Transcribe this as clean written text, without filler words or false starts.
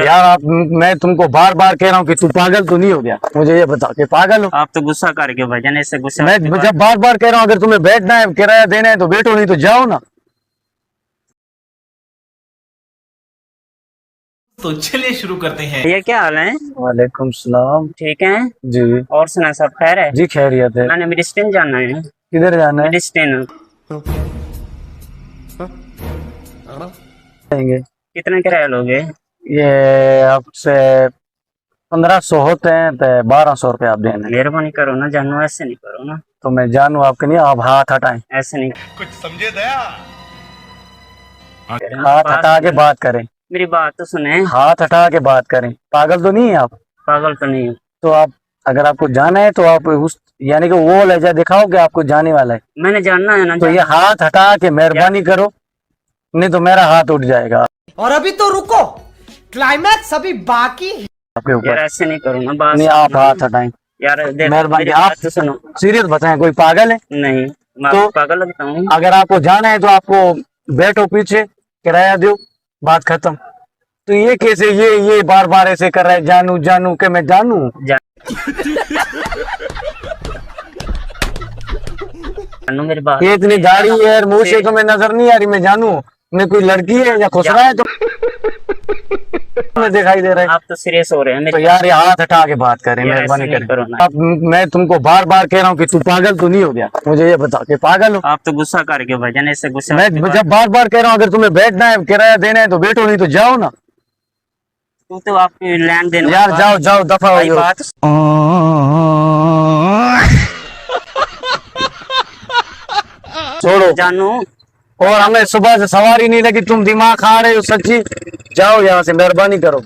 यार आप, मैं तुमको बार बार कह रहा हूँ कि तू पागल तो नहीं हो गया? मुझे ये बता कि पागल हो? आप तो गुस्सा करके भाईजान, ऐसे गुस्सा मैं जब बार बार कह रहा हूँ अगर तुम्हें बैठना है, किराया देना है तो बैठो, नहीं तो जाओ ना। तो चलिए शुरू करते हैं। ये क्या हाल है? वालेकुम सलाम। ठीक है। जी और सुना, सब खैर है? जी खैरियत है। मैंने मेडिसिन जाना है। किधर जाना है? मेडिसिन जाएंगे? कितना किराया लोगे? ये आपसे 1500 होते हैं तो 1200 रुपये आप देना। मेहरबानी करो ना जानू, ऐसे नहीं करो ना। तो मैं जानू आपके नहीं, आप हाथ हटाएं। ऐसे नहीं। कुछ समझे दया। हाथ हटा के बात करें। मेरी बात तो सुने। हाथ हटा के बात करें। पागल तो नहीं है आप? पागल तो नहीं हूँ। तो आप, अगर आपको जाना है तो आप उस, यानी कि वो लहजा दिखाओ कि आपको जाने वाला है। मैंने जानना है ना। तो ये हाथ हटा के मेहरबानी करो, नहीं तो मेरा हाथ उठ जाएगा और अभी तो रुको, क्लाइमैक्स अभी बाकी है। आपके यार ऊपर। ऐसे नहीं करो ना, बात नहीं, आप हाथ हटाएं। यार देख, मेहरबानी। मेरी आप बात तो सुनो। सीरियस बताएं, कोई पागल है? नहीं, मैं तो पागल लगता हूँ? अगर आपको जाना है तो आपको बैठो पीछे, किराया दो, बात खत्म। तो ये कैसे, ये बार बार ऐसे कर रहा है, जानू जानू के मैं जानू? जानू मेरी बात। ये इतनी दाढ़ी है, मुंह से तो मैं नजर नहीं आ रही, मैं जानू? मैं कोई लड़की है या खुसरा है तो मैं दिखाई दे रहा है? आप तो सीरियस हो रहे हैं। तो यार ये हाथ हटा के बात करें, यार मेहरबानी ऐसे नहीं करो करें ना। आप। मैं तुमको बार बार कह रहा हूँ कि तू पागल तो नहीं हो गया? मुझे ये बता कि पागल हो? आप तो गुस्सा करके भाईजान, ऐसे गुस्सा मैं जब बार बार कह रहा हूँ अगर तुम्हें बैठना है, किराया देना है तो बैठो, नहीं तो जाओ ना। तू तो आपकी लैंड देना। यार जाओ जाओ, दफा हो भाई जाओ। बात छोड़ो। जानू। और हमें सुबह से सवारी नहीं लगी, तुम दिमाग खा रहे हो सच्ची। जाओ यहाँ से, मेहरबानी करो।